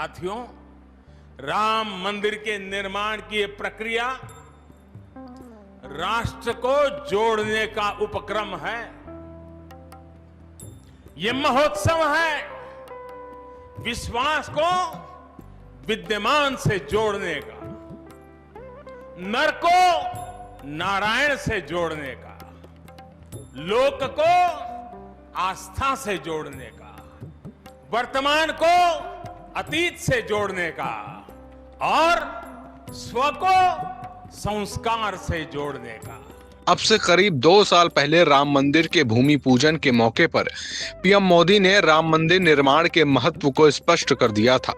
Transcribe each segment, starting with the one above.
साथियों, राम मंदिर के निर्माण की ये प्रक्रिया राष्ट्र को जोड़ने का उपक्रम है। ये महोत्सव है विश्वास को विद्यमान से जोड़ने का, नर को नारायण से जोड़ने का, लोक को आस्था से जोड़ने का, वर्तमान को अतीत से जोड़ने का और स्व को संस्कार से जोड़ने का। अब से करीब 2 साल पहले राम मंदिर के भूमि पूजन के मौके पर पीएम मोदी ने राम मंदिर निर्माण के महत्व को स्पष्ट कर दिया था।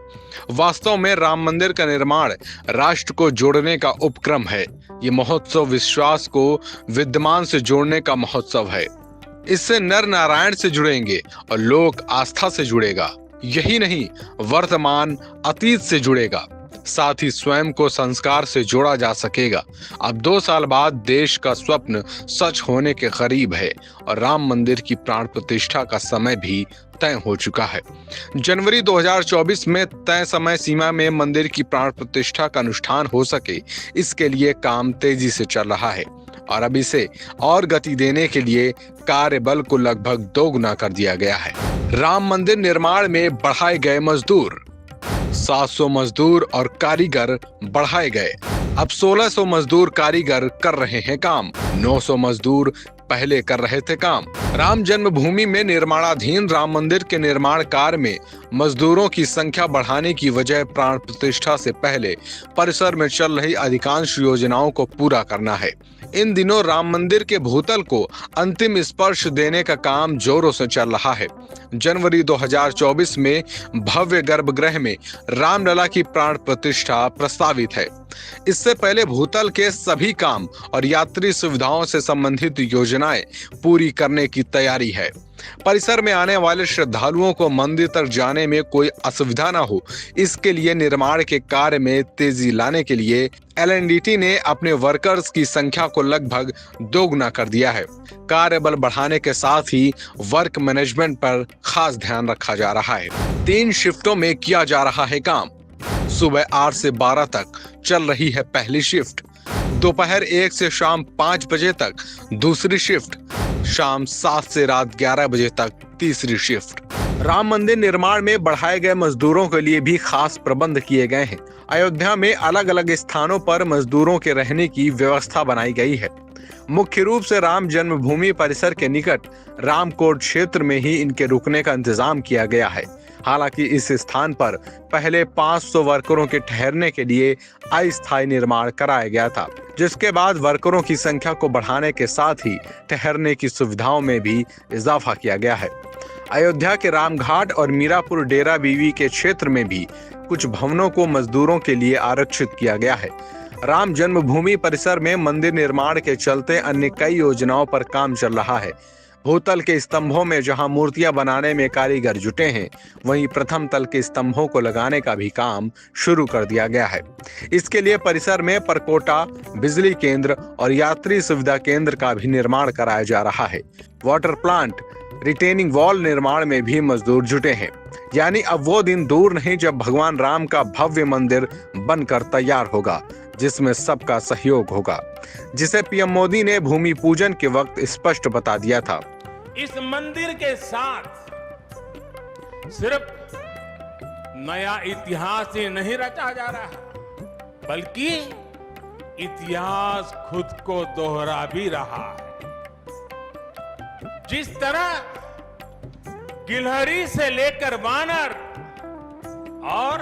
वास्तव में राम मंदिर का निर्माण राष्ट्र को जोड़ने का उपक्रम है। ये महोत्सव विश्वास को विद्यमान से जोड़ने का महोत्सव है। इससे नर नारायण से जुड़ेंगे और लोक आस्था से जुड़ेगा। यही नहीं, वर्तमान अतीत से जुड़ेगा, साथ ही स्वयं को संस्कार से जोड़ा जा सकेगा। अब 2 साल बाद देश का स्वप्न सच होने के करीब है और राम मंदिर की प्राण प्रतिष्ठा का समय भी तय हो चुका है। जनवरी 2024 में तय समय सीमा में मंदिर की प्राण प्रतिष्ठा का अनुष्ठान हो सके, इसके लिए काम तेजी से चल रहा है और अब इसे और गति देने के लिए कार्यबल को लगभग दोगुना कर दिया गया है। राम मंदिर निर्माण में बढ़ाए गए मजदूर, 700 मजदूर और कारीगर बढ़ाए गए। अब 1600 मजदूर कारीगर कर रहे हैं काम। 900 मजदूर पहले कर रहे थे काम। राम जन्मभूमि में निर्माणाधीन राम मंदिर के निर्माण कार्य में मजदूरों की संख्या बढ़ाने की वजह प्राण प्रतिष्ठा से पहले परिसर में चल रही अधिकांश योजनाओं को पूरा करना है। इन दिनों राम मंदिर के भूतल को अंतिम स्पर्श देने का काम जोरों से चल रहा है। जनवरी 2024 में भव्य गर्भगृह में रामलला की प्राण प्रतिष्ठा प्रस्तावित है। इससे पहले भूतल के सभी काम और यात्री सुविधाओं से संबंधित योजनाएं पूरी करने की तैयारी है। परिसर में आने वाले श्रद्धालुओं को मंदिर तक जाने में कोई असुविधा न हो, इसके लिए निर्माण के कार्य में तेजी लाने के लिए एलएनडीटी ने अपने वर्कर्स की संख्या को लगभग दोगुना कर दिया है। कार्यबल बढ़ाने के साथ ही वर्क मैनेजमेंट पर खास ध्यान रखा जा रहा है। 3 शिफ्टों में किया जा रहा है काम। सुबह 8 से 12 तक चल रही है पहली शिफ्ट, दोपहर 1 से शाम 5 बजे तक दूसरी शिफ्ट, शाम 7 से रात 11 बजे तक तीसरी शिफ्ट। राम मंदिर निर्माण में बढ़ाए गए मजदूरों के लिए भी खास प्रबंध किए गए हैं। अयोध्या में अलग अलग स्थानों पर मजदूरों के रहने की व्यवस्था बनाई गई है। मुख्य रूप से राम जन्मभूमि परिसर के निकट रामकोट क्षेत्र में ही इनके रुकने का इंतजाम किया गया है। हालांकि इस स्थान पर पहले 500 वर्करों के ठहरने के लिए अस्थायी निर्माण कराया गया था, जिसके बाद वर्करों की संख्या को बढ़ाने के साथ ही ठहरने की सुविधाओं में भी इजाफा किया गया है। अयोध्या के रामघाट और मीरापुर डेरा बीवी के क्षेत्र में भी कुछ भवनों को मजदूरों के लिए आरक्षित किया गया है। राम जन्मभूमि परिसर में मंदिर निर्माण के चलते अन्य कई योजनाओं पर काम चल रहा है। भूतल के स्तंभों में जहां मूर्तियां बनाने में कारीगर जुटे हैं, वहीं प्रथम तल के स्तंभों को लगाने का भी काम शुरू कर दिया गया है। इसके लिए परिसर में परकोटा, बिजली केंद्र और यात्री सुविधा केंद्र का भी निर्माण कराया जा रहा है। वाटर प्लांट, रिटेनिंग वॉल निर्माण में भी मजदूर जुटे हैं। यानी अब वो दिन दूर नहीं जब भगवान राम का भव्य मंदिर बनकर तैयार होगा, जिसमें सबका सहयोग होगा, जिसे पीएम मोदी ने भूमि पूजन के वक्त स्पष्ट बता दिया था। इस मंदिर के साथ सिर्फ नया इतिहास ही नहीं रचा जा रहा है, बल्कि इतिहास खुद को दोहरा भी रहा है। जिस तरह गिलहरी से लेकर वानर और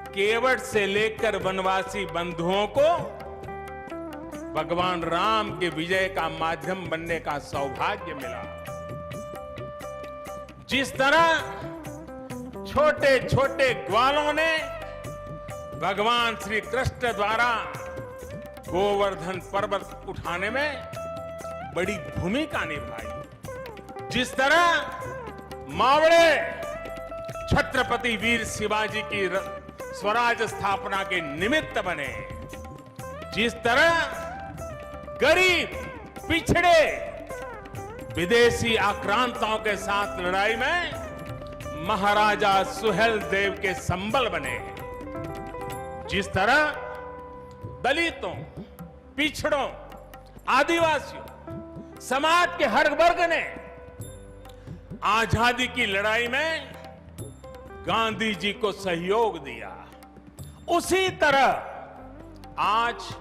केवट से लेकर वनवासी बंधुओं को भगवान राम के विजय का माध्यम बनने का सौभाग्य मिला, जिस तरह छोटे छोटे ग्वालों ने भगवान श्री कृष्ण द्वारा गोवर्धन पर्वत उठाने में बड़ी भूमिका निभाई, जिस तरह मावड़े छत्रपति वीर शिवाजी की स्वराज स्थापना के निमित्त बने, जिस तरह गरीब, पिछड़े, विदेशी आक्रांताओं के साथ लड़ाई में महाराजा सुहेल देव के संबल बने। जिस तरह दलितों, पिछड़ों, आदिवासियों, समाज के हर वर्ग ने आजादी की लड़ाई में गांधी जी को सहयोग दिया, उसी तरह आज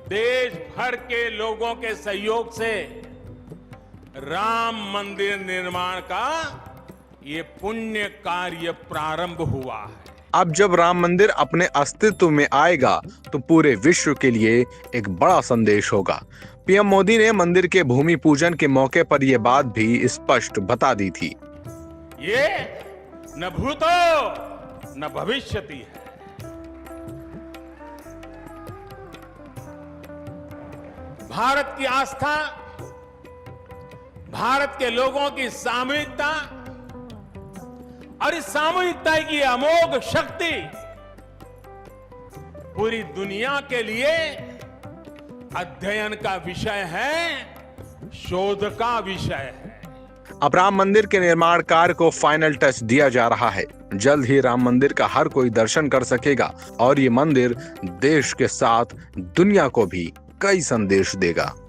देश भर के लोगों के सहयोग से राम मंदिर निर्माण का ये पुण्य कार्य प्रारंभ हुआ है। अब जब राम मंदिर अपने अस्तित्व में आएगा तो पूरे विश्व के लिए एक बड़ा संदेश होगा। पीएम मोदी ने मंदिर के भूमि पूजन के मौके पर यह बात भी स्पष्ट बता दी थी। ये न भूतो न भविष्यति है। भारत की आस्था, भारत के लोगों की सामूहिकता और इस सामूहिकता की अमोघ शक्ति पूरी दुनिया के लिए अध्ययन का विषय है, शोध का विषय है। अब राम मंदिर के निर्माण कार्य को फाइनल टच दिया जा रहा है। जल्द ही राम मंदिर का हर कोई दर्शन कर सकेगा और ये मंदिर देश के साथ दुनिया को भी कई संदेश देगा।